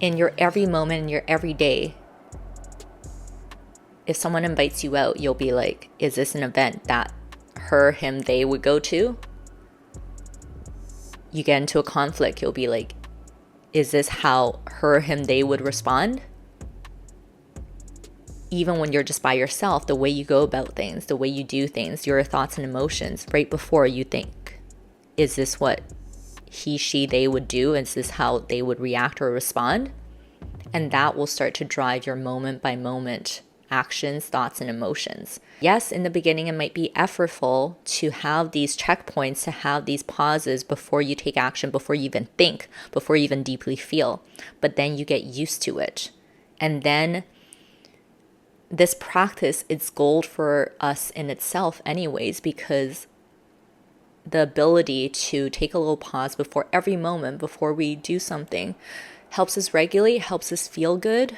In your every moment, in your every day, if someone invites you out, you'll be like, is this an event that her, him, they would go to? You get into a conflict, you'll be like, is this how her, him, they would respond? Even when you're just by yourself, the way you go about things, the way you do things, your thoughts and emotions, right before you think, is this what he, she, they would do? Is this how they would react or respond? And that will start to drive your moment by moment actions, thoughts, and emotions. Yes, in the beginning, it might be effortful to have these checkpoints, to have these pauses before you take action, before you even think, before you even deeply feel. But then you get used to it. And then this practice, it's gold for us in itself anyways, because the ability to take a little pause before every moment, before we do something, helps us regulate, helps us feel good.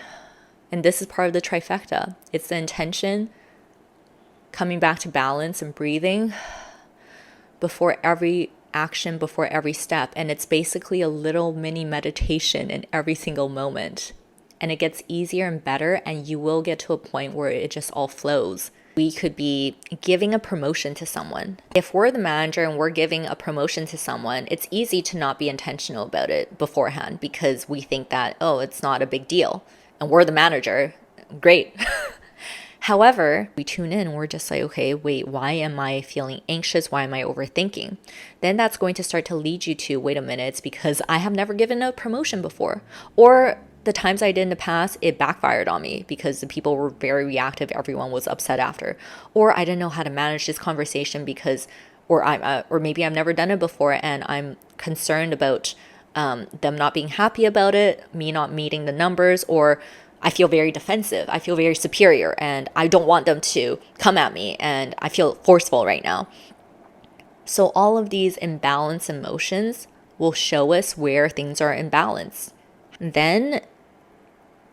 And this is part of the trifecta. It's the intention, coming back to balance and breathing before every action, before every step. And it's basically a little mini meditation in every single moment. And it gets easier and better, and you will get to a point where it just all flows. We could be giving a promotion to someone. If we're the manager and we're giving a promotion to someone, it's easy to not be intentional about it beforehand because we think that, oh, it's not a big deal. And we're the manager. Great. However, we tune in, we're just like, okay, wait, why am I feeling anxious? Why am I overthinking? Then that's going to start to lead you to, wait a minute, it's because I have never given a promotion before. Or the times I did in the past, it backfired on me because the people were very reactive. Everyone was upset after. Or I didn't know how to manage this conversation because, or maybe I've never done it before and I'm concerned about them not being happy about it, me not meeting the numbers, or I feel very defensive. I feel very superior and I don't want them to come at me and I feel forceful right now. So all of these imbalanced emotions will show us where things are imbalanced. Then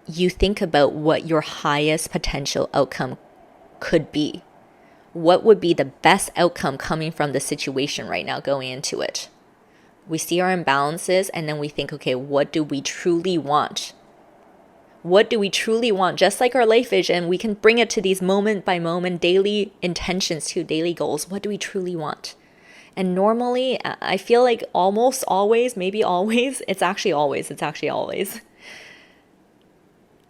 you think about what your highest potential outcome could be. What would be the best outcome coming from the situation right now going into it? We see our imbalances and then we think, okay, what do we truly want? What do we truly want? Just like our life vision, we can bring it to these moment by moment daily intentions, to daily goals. What do we truly want? And normally, I feel like almost always, maybe always, it's actually always.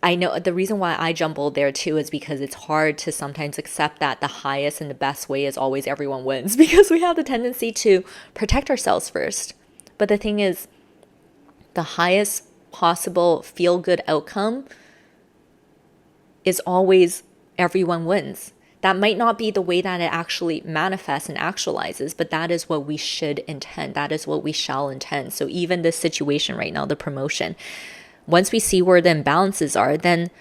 I know the reason why I jumbled there too is because it's hard to sometimes accept that the highest and the best way is always everyone wins because we have the tendency to protect ourselves first. But the thing is, the highest possible feel-good outcome is always everyone wins. That might not be the way that it actually manifests and actualizes, but that is what we should intend. That is what we shall intend. So even this situation right now, the promotion, once we see where the imbalances are, then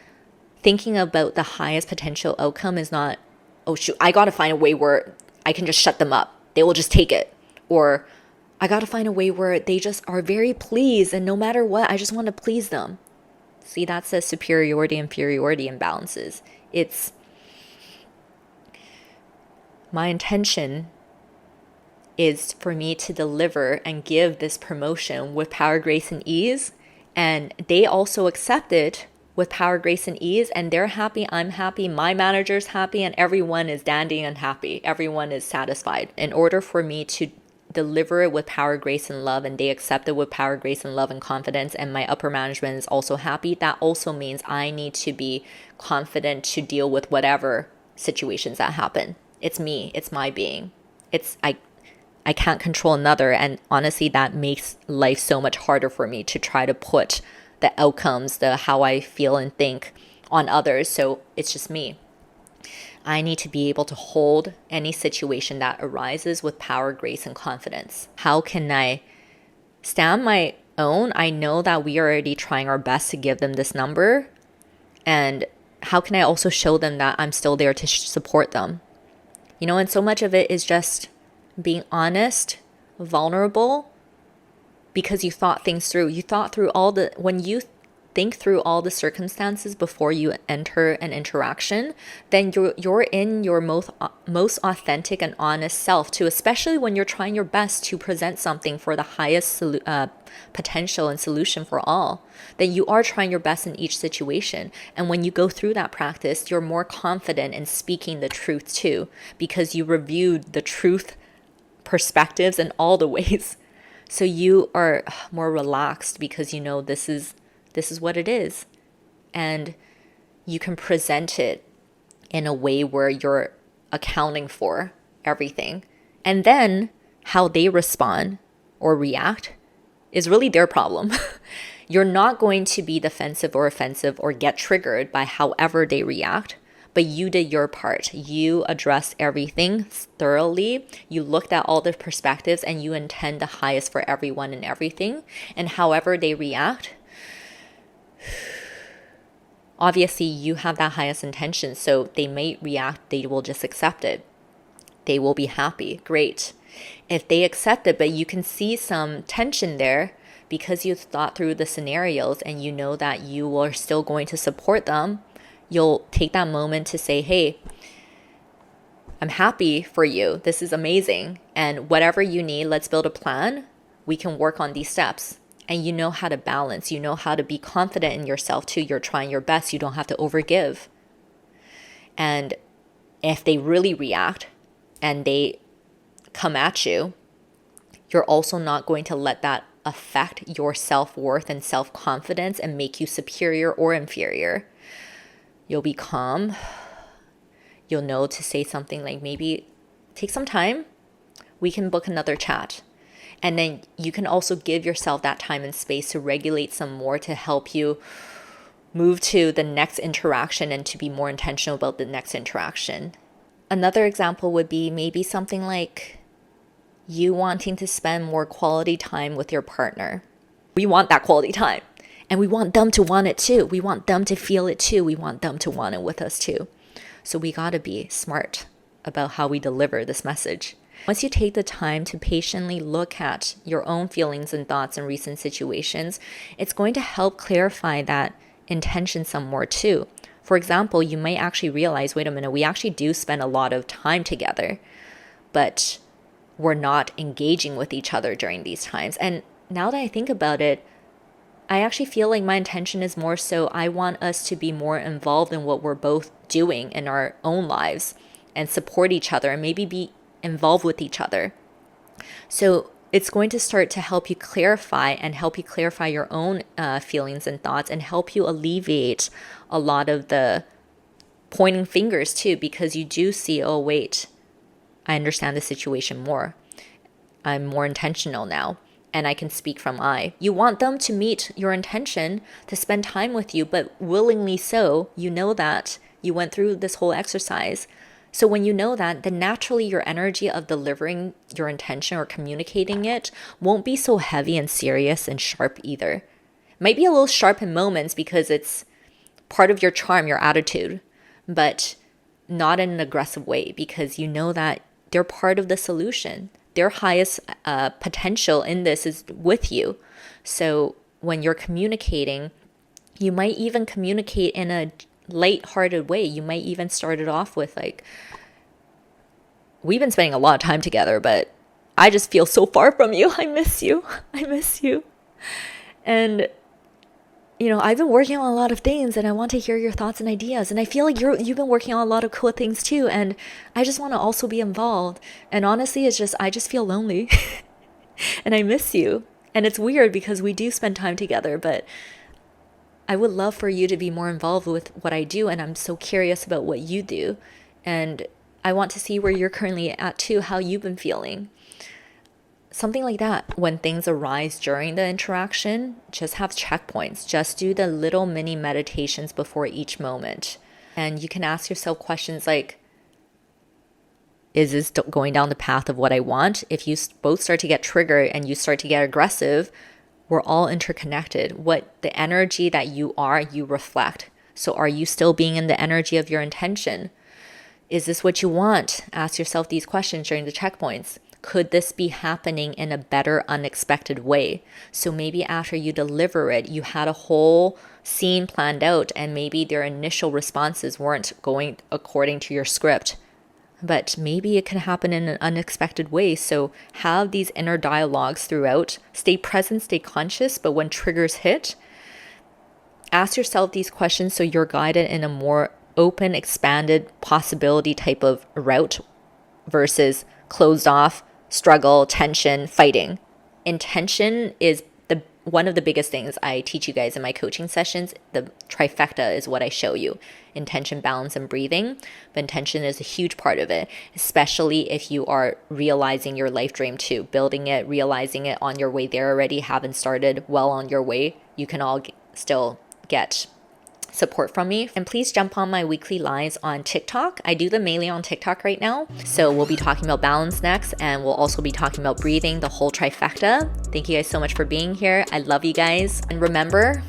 thinking about the highest potential outcome is not, oh shoot, I got to find a way where I can just shut them up. They will just take it. Or I got to find a way where they just are very pleased and no matter what, I just want to please them. See, that's the superiority inferiority imbalances. It's my intention is for me to deliver and give this promotion with power, grace, and ease. And they also accept it with power, grace, and ease. And they're happy, I'm happy, my manager's happy, and everyone is dandy and happy. Everyone is satisfied. In order for me to deliver it with power, grace, and love, and they accept it with power, grace, and love and confidence, and my upper management is also happy, that also means I need to be confident to deal with whatever situations that happen. It's me, it's my being. I can't control another, and honestly that makes life so much harder for me to try to put the outcomes, the how I feel and think on others. So it's just me. I need to be able to hold any situation that arises with power, grace, and confidence. How can I stand my own? I know that we are already trying our best to give them this number, and how can I also show them that I'm still there to support them? And so much of it is just being honest, vulnerable, because you thought things through. You thought through when you think through all the circumstances before you enter an interaction, then you're in your most authentic and honest self too, especially when you're trying your best to present something for the highest potential and solution for all. Then you are trying your best in each situation. And when you go through that practice, you're more confident in speaking the truth too, because you reviewed the truth perspectives in all the ways. So you are more relaxed because you know this is what it is. And you can present it in a way where you're accounting for everything. And then how they respond or react is really their problem. You're not going to be defensive or offensive or get triggered by however they react, but you did your part. You addressed everything thoroughly. You looked at all the perspectives and you intend the highest for everyone and everything. And however they react, obviously you have that highest intention. So they may react, they will just accept it. They will be happy. Great. If they accept it, but you can see some tension there because you've thought through the scenarios and you know that you are still going to support them, you'll take that moment to say, hey, I'm happy for you. This is amazing. And whatever you need, let's build a plan. We can work on these steps. And you know how to balance. You know how to be confident in yourself too. You're trying your best. You don't have to overgive. And if they really react and they come at you, you're also not going to let that affect your self-worth and self-confidence and make you superior or inferior. You'll be calm. You'll know to say something like, maybe take some time. We can book another chat. And then you can also give yourself that time and space to regulate some more to help you move to the next interaction and to be more intentional about the next interaction. Another example would be maybe something like you wanting to spend more quality time with your partner. We want that quality time. And we want them to want it too. We want them to feel it too. We want them to want it with us too. So we got to be smart about how we deliver this message. Once you take the time to patiently look at your own feelings and thoughts in recent situations, it's going to help clarify that intention some more too. For example, you might actually realize, wait a minute, we actually do spend a lot of time together, but we're not engaging with each other during these times. And now that I think about it, I actually feel like my intention is more so I want us to be more involved in what we're both doing in our own lives and support each other and maybe be involved with each other. So it's going to start to help you clarify your own feelings and thoughts and help you alleviate a lot of the pointing fingers too, because you do see, oh, wait, I understand the situation more. I'm more intentional now. And I can speak from I. You want them to meet your intention to spend time with you, but willingly so. You know that you went through this whole exercise. So when you know that, then naturally your energy of delivering your intention or communicating it won't be so heavy and serious and sharp either. It might be a little sharp in moments because it's part of your charm, your attitude, but not in an aggressive way because you know that they're part of the solution. Their highest potential in this is with you. So when you're communicating, you might even communicate in a light-hearted way. You might even start it off with like, we've been spending a lot of time together, but I just feel so far from you. I miss you. I miss you. And I've been working on a lot of things and I want to hear your thoughts and ideas. And I feel like you've been working on a lot of cool things too. And I just want to also be involved. And honestly, I just feel lonely and I miss you. And it's weird because we do spend time together, but I would love for you to be more involved with what I do. And I'm so curious about what you do. And I want to see where you're currently at too, how you've been feeling. Something like that. When things arise during the interaction, just have checkpoints. Just do the little mini meditations before each moment. And you can ask yourself questions like, is this going down the path of what I want? If you both start to get triggered and you start to get aggressive, we're all interconnected. What the energy that you are, you reflect. So are you still being in the energy of your intention? Is this what you want? Ask yourself these questions during the checkpoints. Could this be happening in a better, unexpected way? So maybe after you deliver it, you had a whole scene planned out and maybe their initial responses weren't going according to your script. But maybe it can happen in an unexpected way. So have these inner dialogues throughout. Stay present, stay conscious, but when triggers hit, ask yourself these questions so you're guided in a more open, expanded possibility type of route versus closed off, struggle, tension, fighting. Intention is one of the biggest things I teach you guys in my coaching sessions. The trifecta is what I show you: intention, balance, and breathing. But intention is a huge part of it, especially if you are realizing your life dream too, building it, realizing it on your way there already, haven't started, well on your way. You can all still get support from me. And please jump on my weekly lives on TikTok. I do them mainly on TikTok right now. So we'll be talking about balance next, and we'll also be talking about breathing, the whole trifecta. Thank you guys so much for being here. I love you guys. And remember,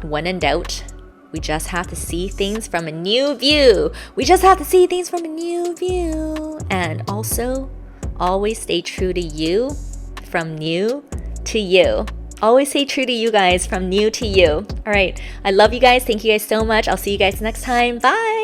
when in doubt, we just have to see things from a new view. We just have to see things from a new view. And also, always stay true to you, from new to you. Always stay true to you guys, from new to you. All right. I love you guys. Thank you guys so much. I'll see you guys next time. Bye.